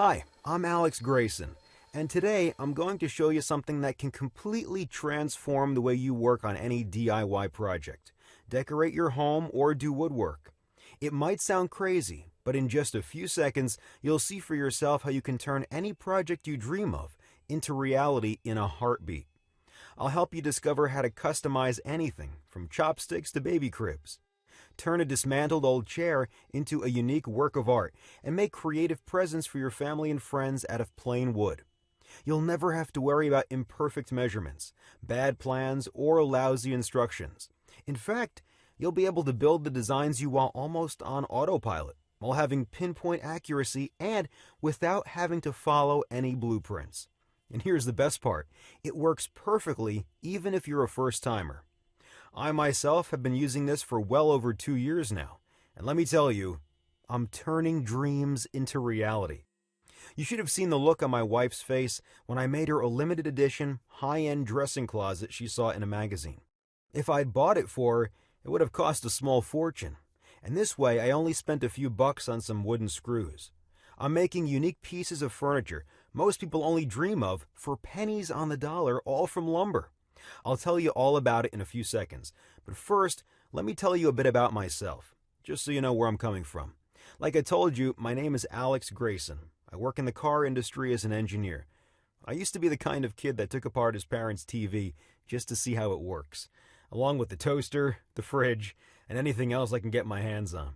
Hi, I'm Alex Grayson, and today I'm going to show you something that can completely transform the way you work on any DIY project. Decorate your home or do woodwork. It might sound crazy, but in just a few seconds, you'll see for yourself how you can turn any project you dream of into reality in a heartbeat. I'll help you discover how to customize anything from chopsticks to baby cribs. Turn a dismantled old chair into a unique work of art and make creative presents for your family and friends out of plain wood. You'll never have to worry about imperfect measurements, bad plans, or lousy instructions. In fact, you'll be able to build the designs you want almost on autopilot, while having pinpoint accuracy and without having to follow any blueprints. And here's the best part, it works perfectly even if you're a first-timer. I myself have been using this for well over 2 years now, and let me tell you, I'm turning dreams into reality. You should have seen the look on my wife's face when I made her a limited edition, high-end dressing closet she saw in a magazine. If I'd bought it for her, it would have cost a small fortune, and this way I only spent a few bucks on some wooden screws. I'm making unique pieces of furniture most people only dream of for pennies on the dollar, all from lumber. I'll tell you all about it in a few seconds, but first, let me tell you a bit about myself, just so you know where I'm coming from. Like I told you, my name is Alex Grayson. I work in the car industry as an engineer. I used to be the kind of kid that took apart his parents' TV just to see how it works, along with the toaster, the fridge, and anything else I can get my hands on.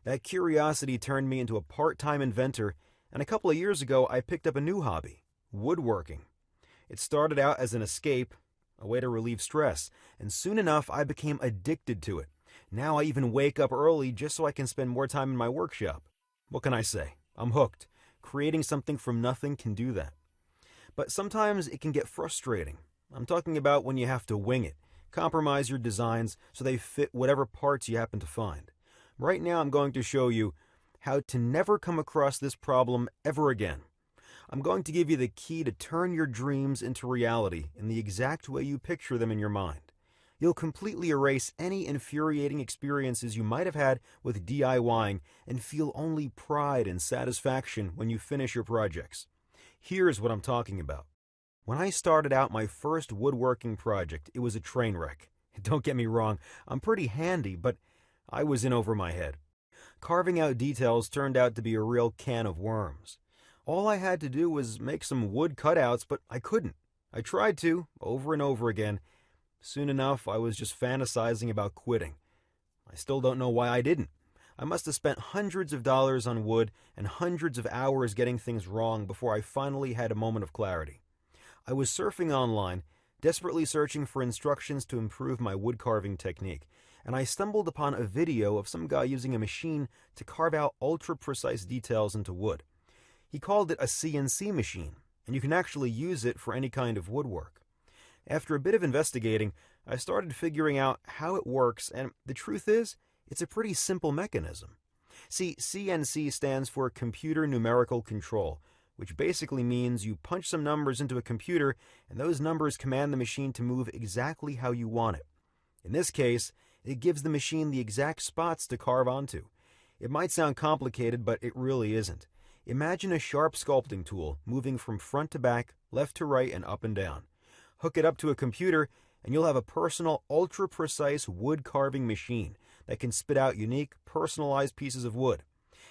That curiosity turned me into a part-time inventor, and a couple of years ago I picked up a new hobby, woodworking. It started out as an escape, a way to relieve stress, and soon enough I became addicted to it. Now I even wake up early just so I can spend more time in my workshop. What can I say? I'm hooked. Creating something from nothing can do that. But sometimes it can get frustrating. I'm talking about when you have to wing it, compromise your designs so they fit whatever parts you happen to find. Right now I'm going to show you how to never come across this problem ever again. I'm going to give you the key to turn your dreams into reality in the exact way you picture them in your mind. You'll completely erase any infuriating experiences you might have had with DIYing and feel only pride and satisfaction when you finish your projects. Here's what I'm talking about. When I started out my first woodworking project, it was a train wreck. Don't get me wrong, I'm pretty handy, but I was in over my head. Carving out details turned out to be a real can of worms. All I had to do was make some wood cutouts, but I couldn't. I tried to, over and over again. Soon enough, I was just fantasizing about quitting. I still don't know why I didn't. I must have spent hundreds of dollars on wood and hundreds of hours getting things wrong before I finally had a moment of clarity. I was surfing online, desperately searching for instructions to improve my wood carving technique, and I stumbled upon a video of some guy using a machine to carve out ultra-precise details into wood. He called it a CNC machine, and you can actually use it for any kind of woodwork. After a bit of investigating, I started figuring out how it works, and the truth is, it's a pretty simple mechanism. See, CNC stands for Computer Numerical Control, which basically means you punch some numbers into a computer, and those numbers command the machine to move exactly how you want it. In this case, it gives the machine the exact spots to carve onto. It might sound complicated, but it really isn't. Imagine a sharp sculpting tool moving from front to back, left to right, and up and down. Hook it up to a computer, and you'll have a personal, ultra-precise wood carving machine that can spit out unique, personalized pieces of wood.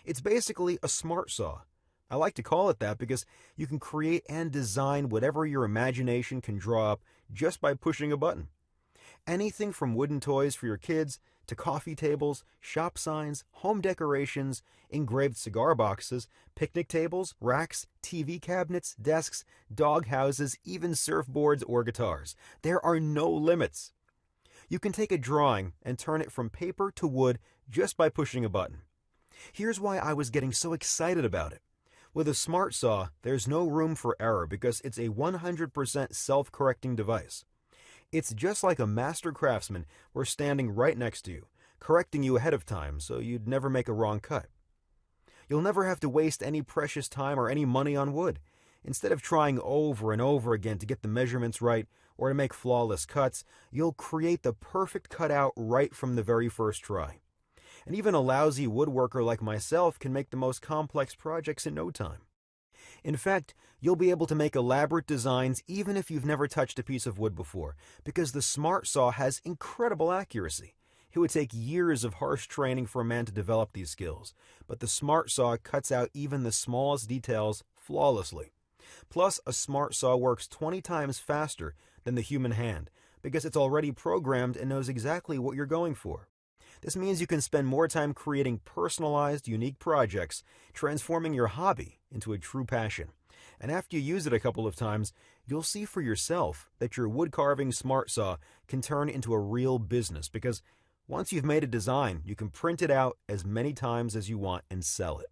It's basically a smart saw. I like to call it that because you can create and design whatever your imagination can draw up just by pushing a button. Anything from wooden toys for your kids to coffee tables, shop signs, home decorations, engraved cigar boxes, picnic tables, racks, TV cabinets, desks, dog houses, even surfboards or guitars. There are no limits. You can take a drawing and turn it from paper to wood just by pushing a button. Here's why I was getting so excited about it. With a smart saw, there's no room for error because it's a 100% self-correcting device. It's just like a master craftsman were standing right next to you, correcting you ahead of time so you'd never make a wrong cut. You'll never have to waste any precious time or any money on wood. Instead of trying over and over again to get the measurements right or to make flawless cuts, you'll create the perfect cutout right from the very first try. And even a lousy woodworker like myself can make the most complex projects in no time. In fact, you'll be able to make elaborate designs even if you've never touched a piece of wood before, because the Smart Saw has incredible accuracy. It would take years of harsh training for a man to develop these skills, but the Smart Saw cuts out even the smallest details flawlessly. Plus, a Smart Saw works 20 times faster than the human hand, because it's already programmed and knows exactly what you're going for. This means you can spend more time creating personalized, unique projects, transforming your hobby into a true passion. And after you use it a couple of times, you'll see for yourself that your wood carving Smart Saw can turn into a real business, because once you've made a design, you can print it out as many times as you want and sell it.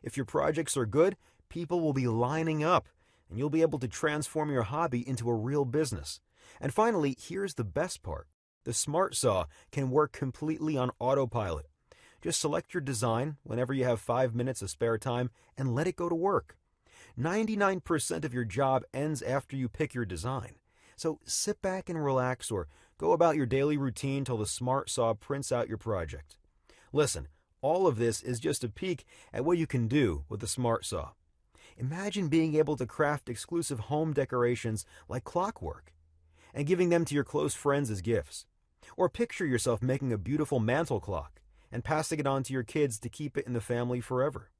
If your projects are good, people will be lining up, and you'll be able to transform your hobby into a real business. And finally, here's the best part. The Smart Saw can work completely on autopilot. Just select your design whenever you have 5 minutes of spare time and let it go to work. 99% of your job ends after you pick your design. So sit back and relax, or go about your daily routine till the Smart Saw prints out your project. Listen, all of this is just a peek at what you can do with the Smart Saw. Imagine being able to craft exclusive home decorations like clockwork and giving them to your close friends as gifts. Or picture yourself making a beautiful mantel clock and passing it on to your kids to keep it in the family forever.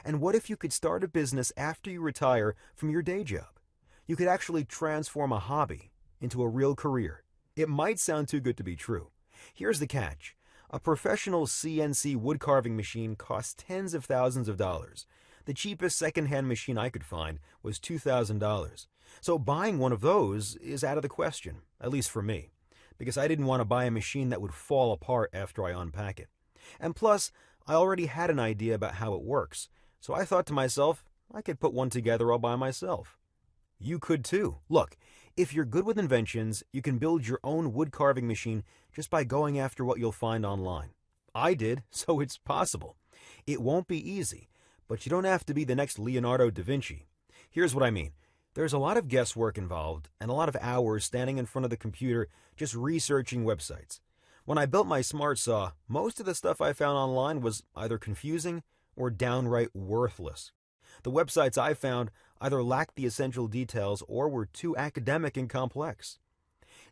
And what if you could start a business after you retire from your day job? You could actually transform a hobby into a real career. It might sound too good to be true. Here's the catch. A professional CNC wood carving machine costs tens of thousands of dollars. The cheapest second-hand machine I could find was $2,000. So buying one of those is out of the question, at least for me, because I didn't want to buy a machine that would fall apart after I unpack it. And plus, I already had an idea about how it works, so I thought to myself, I could put one together all by myself. You could too. Look, if you're good with inventions, you can build your own wood carving machine just by going after what you'll find online. I did, so it's possible. It won't be easy, but you don't have to be the next Leonardo da Vinci. Here's what I mean. There's a lot of guesswork involved and a lot of hours standing in front of the computer just researching websites. When I built my Smart Saw, most of the stuff I found online was either confusing or downright worthless. The websites I found either lacked the essential details or were too academic and complex.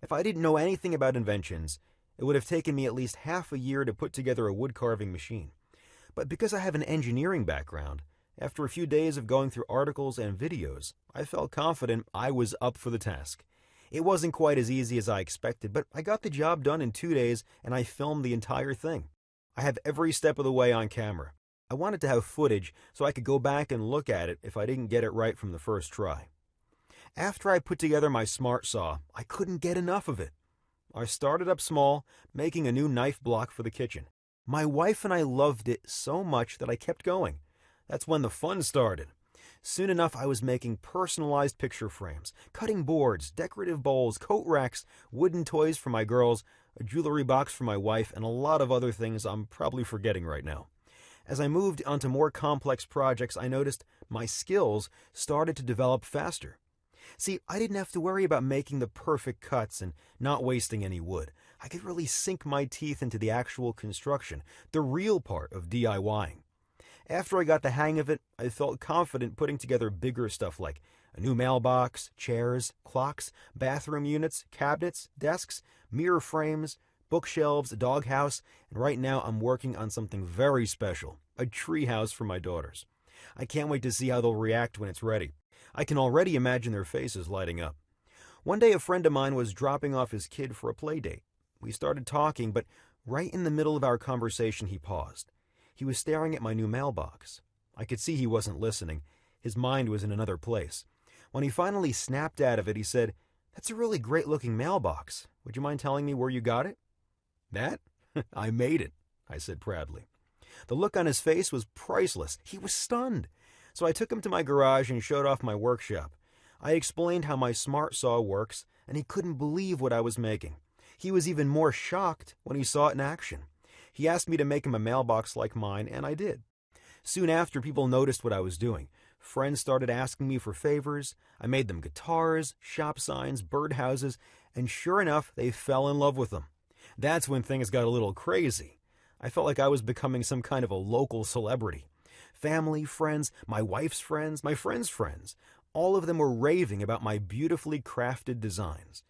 If I didn't know anything about inventions, it would have taken me at least half a year to put together a wood carving machine. But because I have an engineering background, after a few days of going through articles and videos, I felt confident I was up for the task. It wasn't quite as easy as I expected, but I got the job done in 2 days and I filmed the entire thing. I have every step of the way on camera. I wanted to have footage so I could go back and look at it if I didn't get it right from the first try. After I put together my Smart Saw, I couldn't get enough of it. I started up small, making a new knife block for the kitchen. My wife and I loved it so much that I kept going. That's when the fun started. Soon enough, I was making personalized picture frames, cutting boards, decorative bowls, coat racks, wooden toys for my girls, a jewelry box for my wife, and a lot of other things I'm probably forgetting right now. As I moved onto more complex projects, I noticed my skills started to develop faster. See, I didn't have to worry about making the perfect cuts and not wasting any wood. I could really sink my teeth into the actual construction, the real part of DIYing. After I got the hang of it, I felt confident putting together bigger stuff like a new mailbox, chairs, clocks, bathroom units, cabinets, desks, mirror frames, bookshelves, a doghouse, and right now I'm working on something very special, a tree house for my daughters. I can't wait to see how they'll react when it's ready. I can already imagine their faces lighting up. One day a friend of mine was dropping off his kid for a play date. We started talking, but right in the middle of our conversation he paused. He was staring at my new mailbox. I could see he wasn't listening. His mind was in another place. When he finally snapped out of it, he said, "That's a really great-looking mailbox. Would you mind telling me where you got it?" "That? I made it," I said proudly. The look on his face was priceless. He was stunned. So I took him to my garage and showed off my workshop. I explained how my Smart Saw works, and he couldn't believe what I was making. He was even more shocked when he saw it in action. He asked me to make him a mailbox like mine, and I did. Soon after, people noticed what I was doing. Friends started asking me for favors. I made them guitars, shop signs, birdhouses, and sure enough, they fell in love with them. That's when things got a little crazy. I felt like I was becoming some kind of a local celebrity. Family, friends, my wife's friends, my friends' friends. All of them were raving about my beautifully crafted designs.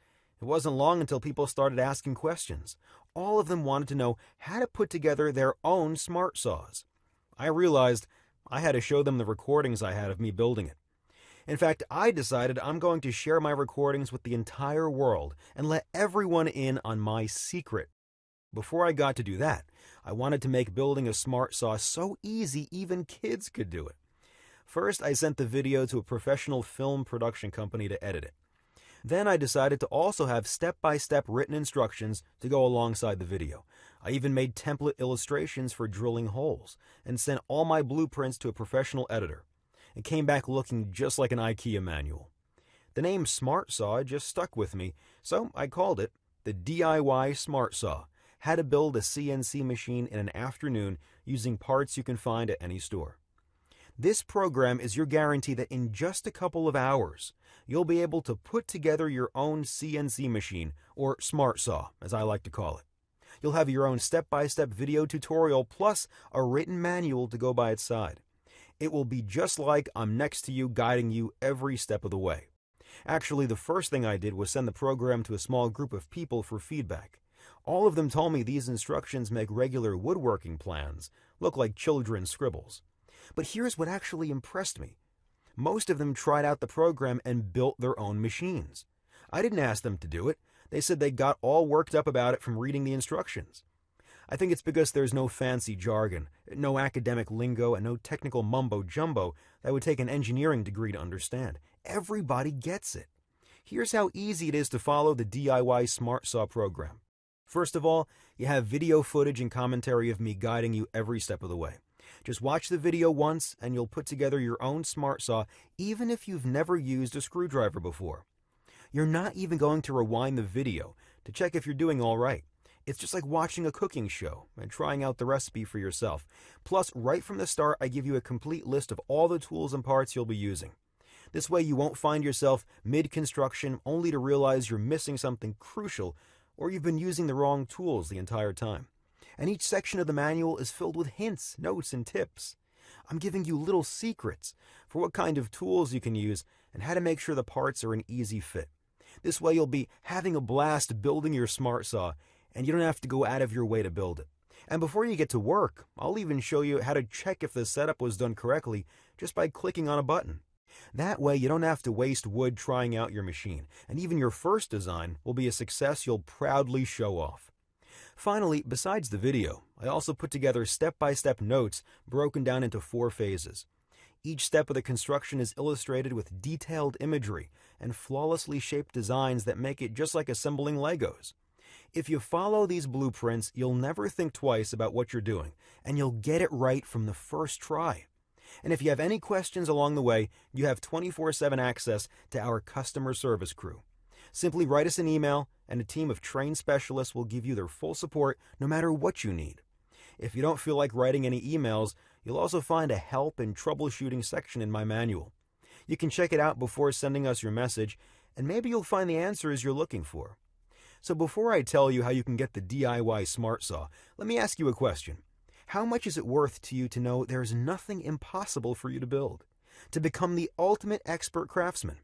It wasn't long until people started asking questions. All of them wanted to know how to put together their own smart saws. I realized I had to show them the recordings I had of me building it. In fact, I decided I'm going to share my recordings with the entire world and let everyone in on my secret. Before I got to do that, I wanted to make building a smart saw so easy even kids could do it. First, I sent the video to a professional film production company to edit it. Then I decided to also have step-by-step written instructions to go alongside the video. I even made template illustrations for drilling holes and sent all my blueprints to a professional editor. It came back looking just like an IKEA manual. The name Smart Saw just stuck with me, so I called it the DIY Smart Saw. How to build a CNC machine in an afternoon using parts you can find at any store. This program is your guarantee that in just a couple of hours, you'll be able to put together your own CNC machine, or smart saw, as I like to call it. You'll have your own step-by-step video tutorial plus a written manual to go by its side. It will be just like I'm next to you, guiding you every step of the way. Actually, the first thing I did was send the program to a small group of people for feedback. All of them told me these instructions make regular woodworking plans look like children's scribbles. But here's what actually impressed me. Most of them tried out the program and built their own machines. I didn't ask them to do it. They said they got all worked up about it from reading the instructions. I think it's because there's no fancy jargon, no academic lingo, and no technical mumbo-jumbo that would take an engineering degree to understand. Everybody gets it. Here's how easy it is to follow the DIY Smart Saw program. First of all, you have video footage and commentary of me guiding you every step of the way. Just watch the video once and you'll put together your own smart saw even if you've never used a screwdriver before. You're not even going to rewind the video to check if you're doing all right. It's just like watching a cooking show and trying out the recipe for yourself. Plus, right from the start, I give you a complete list of all the tools and parts you'll be using. This way you won't find yourself mid-construction only to realize you're missing something crucial or you've been using the wrong tools the entire time. And each section of the manual is filled with hints, notes, and tips. I'm giving you little secrets for what kind of tools you can use and how to make sure the parts are an easy fit. This way you'll be having a blast building your smart saw and you don't have to go out of your way to build it. And before you get to work, I'll even show you how to check if the setup was done correctly just by clicking on a button. That way you don't have to waste wood trying out your machine, and even your first design will be a success you'll proudly show off. Finally, besides the video, I also put together step-by-step notes broken down into 4 phases. Each step of the construction is illustrated with detailed imagery and flawlessly shaped designs that make it just like assembling Legos. If you follow these blueprints, you'll never think twice about what you're doing, and you'll get it right from the first try. And if you have any questions along the way, you have 24/7 access to our customer service crew. Simply write us an email, and a team of trained specialists will give you their full support no matter what you need. If you don't feel like writing any emails, you'll also find a help and troubleshooting section in my manual. You can check it out before sending us your message, and maybe you'll find the answers you're looking for. So before I tell you how you can get the DIY Smart Saw, let me ask you a question. How much is it worth to you to know there is nothing impossible for you to build? To become the ultimate expert craftsman?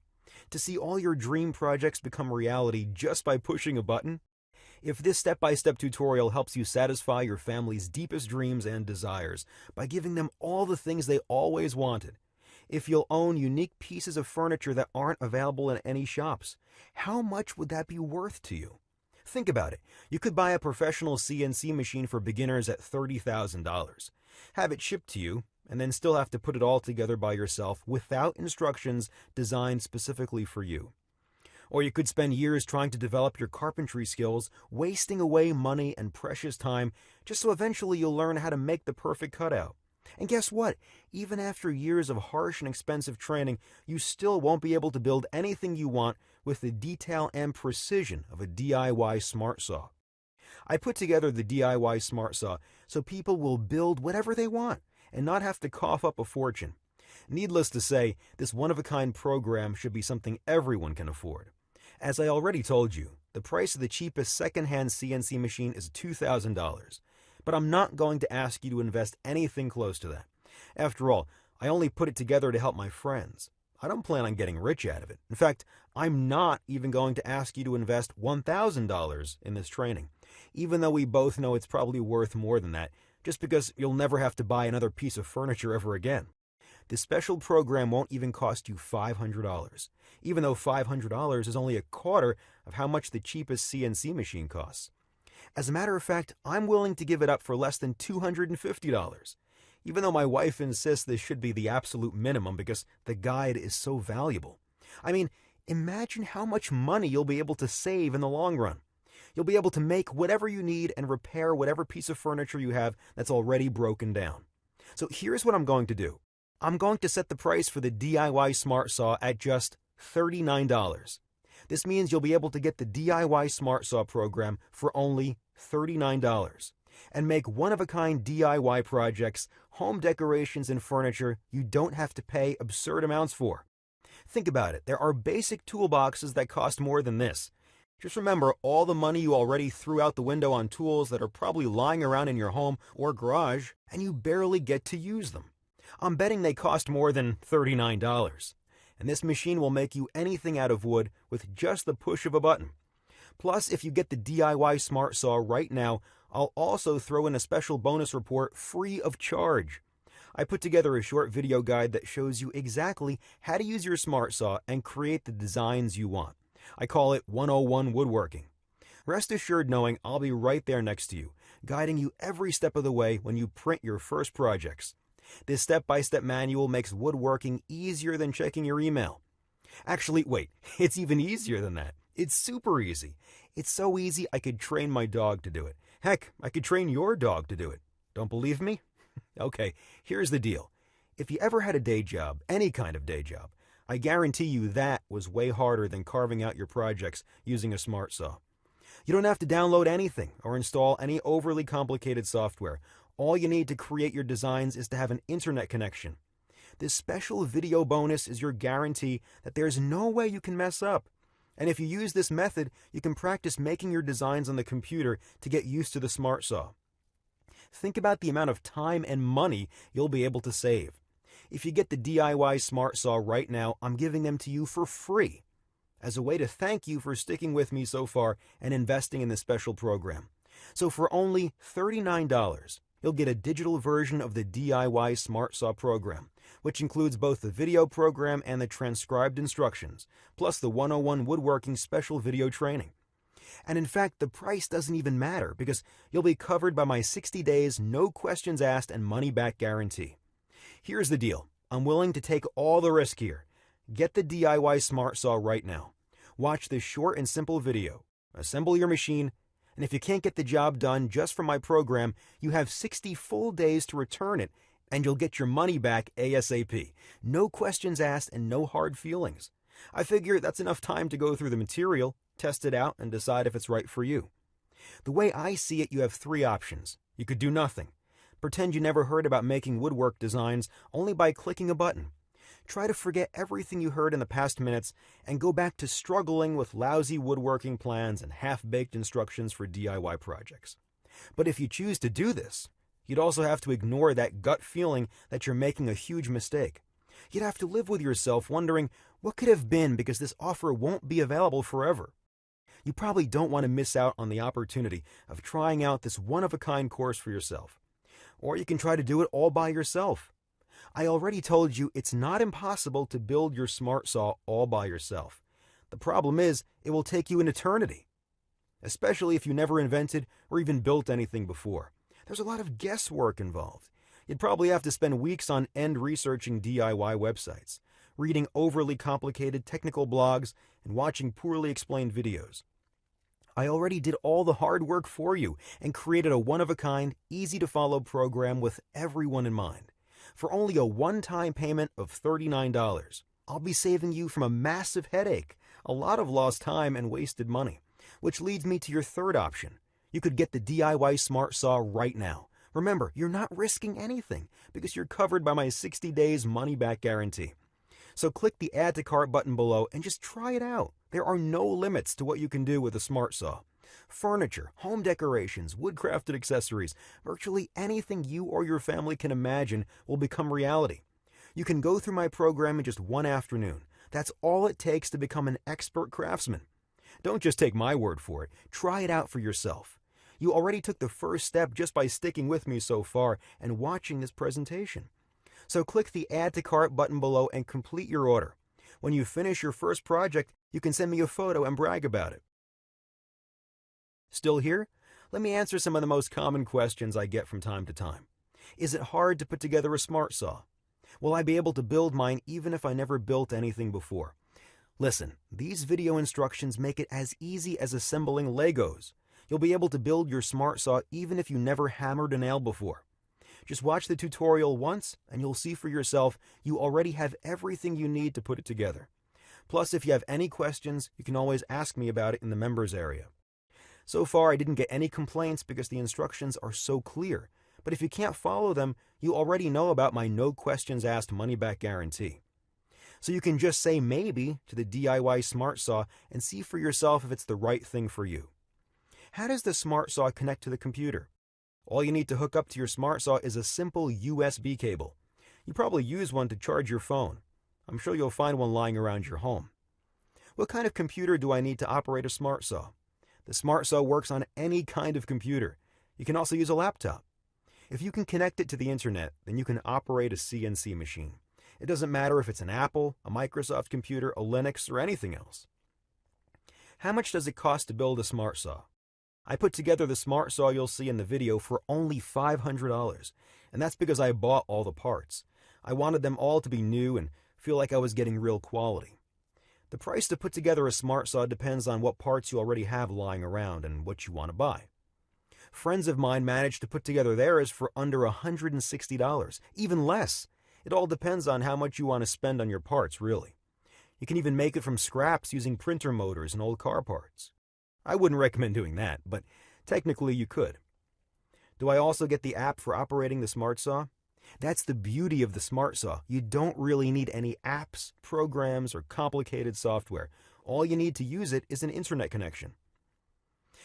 To see all your dream projects become reality just by pushing a button? If this step-by-step tutorial helps you satisfy your family's deepest dreams and desires by giving them all the things they always wanted, if you'll own unique pieces of furniture that aren't available in any shops, how much would that be worth to you? Think about it. You could buy a professional CNC machine for beginners at $30,000, have it shipped to you, and then still have to put it all together by yourself without instructions designed specifically for you. Or you could spend years trying to develop your carpentry skills, wasting away money and precious time just so eventually you'll learn how to make the perfect cutout. And guess what? Even after years of harsh and expensive training, you still won't be able to build anything you want with the detail and precision of a DIY Smart Saw. I put together the DIY Smart Saw so people will build whatever they want and not have to cough up a fortune. Needless to say, this one-of-a-kind program should be something everyone can afford. As I already told you, the price of the cheapest second-hand CNC machine is $2,000. But I'm not going to ask you to invest anything close to that. After all, I only put it together to help my friends. I don't plan on getting rich out of it. In fact, I'm not even going to ask you to invest $1,000 in this training, even though we both know it's probably worth more than that, just because you'll never have to buy another piece of furniture ever again. This special program won't even cost you $500, even though $500 is only a quarter of how much the cheapest CNC machine costs. As a matter of fact, I'm willing to give it up for less than $250, even though my wife insists this should be the absolute minimum because the guide is so valuable. I mean, imagine how much money you'll be able to save in the long run. You'll be able to make whatever you need and repair whatever piece of furniture you have that's already broken down. So here's what I'm going to do. I'm going to set the price for the DIY Smart Saw at just $39. This means you'll be able to get the DIY Smart Saw program for only $39 and make one-of-a-kind DIY projects, home decorations, and furniture you don't have to pay absurd amounts for. Think about it. There are basic toolboxes that cost more than this. Just remember all the money you already threw out the window on tools that are probably lying around in your home or garage, and you barely get to use them. I'm betting they cost more than $39. And this machine will make you anything out of wood with just the push of a button. Plus, if you get the DIY Smart Saw right now, I'll also throw in a special bonus report free of charge. I put together a short video guide that shows you exactly how to use your Smart Saw and create the designs you want. I call it 101 Woodworking. Rest assured knowing I'll be right there next to you, guiding you every step of the way when you print your first projects. This step-by-step manual makes woodworking easier than checking your email. Actually, wait, it's even easier than that. It's super easy. It's so easy I could train my dog to do it. Heck, I could train your dog to do it. Don't believe me? Okay, here's the deal. If you ever had a day job, any kind of day job, I guarantee you that was way harder than carving out your projects using a smart saw. You don't have to download anything or install any overly complicated software. All you need to create your designs is to have an internet connection. This special video bonus is your guarantee that there's no way you can mess up. And if you use this method, you can practice making your designs on the computer to get used to the smart saw. Think about the amount of time and money you'll be able to save. If you get the DIY Smart Saw right now, I'm giving them to you for free as a way to thank you for sticking with me so far and investing in this special program. So for only $39, you'll get a digital version of the DIY Smart Saw program, which includes both the video program and the transcribed instructions, plus the 101 Woodworking special video training. And in fact, the price doesn't even matter because you'll be covered by my 60 days, no questions asked, and money-back guarantee. Here's the deal. I'm willing to take all the risk here. Get the DIY Smart Saw right now. Watch this short and simple video. Assemble your machine, and if you can't get the job done just from my program, you have 60 full days to return it, and you'll get your money back ASAP. No questions asked and no hard feelings. I figure that's enough time to go through the material, test it out, and decide if it's right for you. The way I see it, you have three options. You could do nothing. Pretend you never heard about making woodwork designs only by clicking a button. Try to forget everything you heard in the past minutes and go back to struggling with lousy woodworking plans and half-baked instructions for DIY projects. But if you choose to do this, you'd also have to ignore that gut feeling that you're making a huge mistake. You'd have to live with yourself wondering what could have been because this offer won't be available forever. You probably don't want to miss out on the opportunity of trying out this one-of-a-kind course for yourself. Or you can try to do it all by yourself. I already told you it's not impossible to build your smart saw all by yourself. The problem is, it will take you an eternity, especially if you never invented or even built anything before. There's a lot of guesswork involved. You'd probably have to spend weeks on end researching DIY websites, reading overly complicated technical blogs, and watching poorly explained videos. I already did all the hard work for you and created a one-of-a-kind, easy-to-follow program with everyone in mind. For only a one-time payment of $39, I'll be saving you from a massive headache, a lot of lost time, and wasted money. Which leads me to your third option. You could get the DIY Smart Saw right now. Remember, you're not risking anything because you're covered by my 60 days money-back guarantee. So click the Add to Cart button below and just try it out. There are no limits to what you can do with a smart saw. Furniture, home decorations, wood-crafted accessories, virtually anything you or your family can imagine will become reality. You can go through my program in just one afternoon. That's all it takes to become an expert craftsman. Don't just take my word for it. Try it out for yourself. You already took the first step just by sticking with me so far and watching this presentation. So click the Add to Cart button below and complete your order. When you finish your first project, you can send me a photo and brag about it. Still here? Let me answer some of the most common questions I get from time to time. Is it hard to put together a smart saw? Will I be able to build mine even if I never built anything before? Listen, these video instructions make it as easy as assembling Legos. You'll be able to build your smart saw even if you never hammered a nail before. Just watch the tutorial once and you'll see for yourself you already have everything you need to put it together. Plus, if you have any questions, you can always ask me about it in the members area. So far, I didn't get any complaints because the instructions are so clear. But if you can't follow them, you already know about my no questions asked money-back guarantee. So you can just say maybe to the DIY Smart Saw and see for yourself if it's the right thing for you. How does the Smart Saw connect to the computer? All you need to hook up to your Smart Saw is a simple USB cable. You probably use one to charge your phone. I'm sure you'll find one lying around your home. What kind of computer do I need to operate a Smart Saw? The Smart Saw works on any kind of computer. You can also use a laptop. If you can connect it to the internet, then you can operate a CNC machine. It doesn't matter if it's an Apple, a Microsoft computer, a Linux, or anything else. How much does it cost to build a Smart Saw? I put together the Smart Saw you'll see in the video for only $500, and that's because I bought all the parts. I wanted them all to be new and feel like I was getting real quality. The price to put together a Smart Saw depends on what parts you already have lying around and what you want to buy. Friends of mine managed to put together theirs for under $160, even less. It all depends on how much you want to spend on your parts, really. You can even make it from scraps using printer motors and old car parts. I wouldn't recommend doing that, but technically you could. Do I also get the app for operating the Smart Saw? That's the beauty of the Smart Saw. You don't really need any apps, programs, or complicated software. All you need to use it is an internet connection.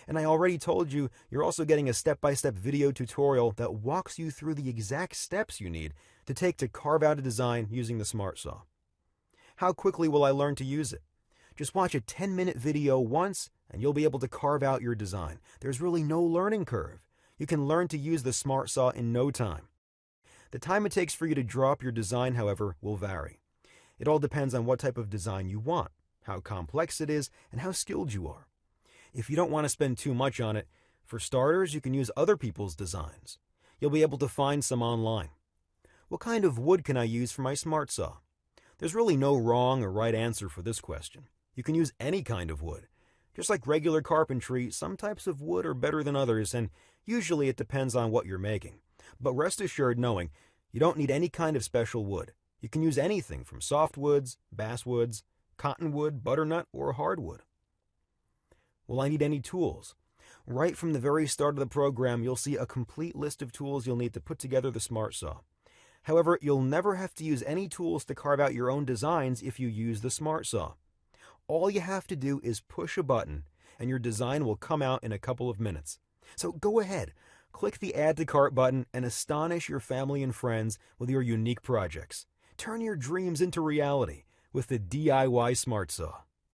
And I already told you, you're also getting a step-by-step video tutorial that walks you through the exact steps you need to take to carve out a design using the Smart Saw. How quickly will I learn to use it? Just watch a 10-minute video once and you'll be able to carve out your design. There's really no learning curve. You can learn to use the Smart Saw in no time. The time it takes for you to draw up your design, however, will vary. It all depends on what type of design you want, how complex it is, and how skilled you are. If you don't want to spend too much on it, for starters, you can use other people's designs. You'll be able to find some online. What kind of wood can I use for my Smart Saw? There's really no wrong or right answer for this question. You can use any kind of wood. Just like regular carpentry, some types of wood are better than others, and usually it depends on what you're making. But rest assured knowing you don't need any kind of special wood. You can use anything from softwoods, basswoods, cottonwood, butternut, or hardwood. Will I need any tools? Right from the very start of the program, you'll see a complete list of tools you'll need to put together the Smart Saw. However, you'll never have to use any tools to carve out your own designs if you use the Smart Saw. All you have to do is push a button, and your design will come out in a couple of minutes. So go ahead, click the Add to Cart button and astonish your family and friends with your unique projects. Turn your dreams into reality with the DIY Smart Saw.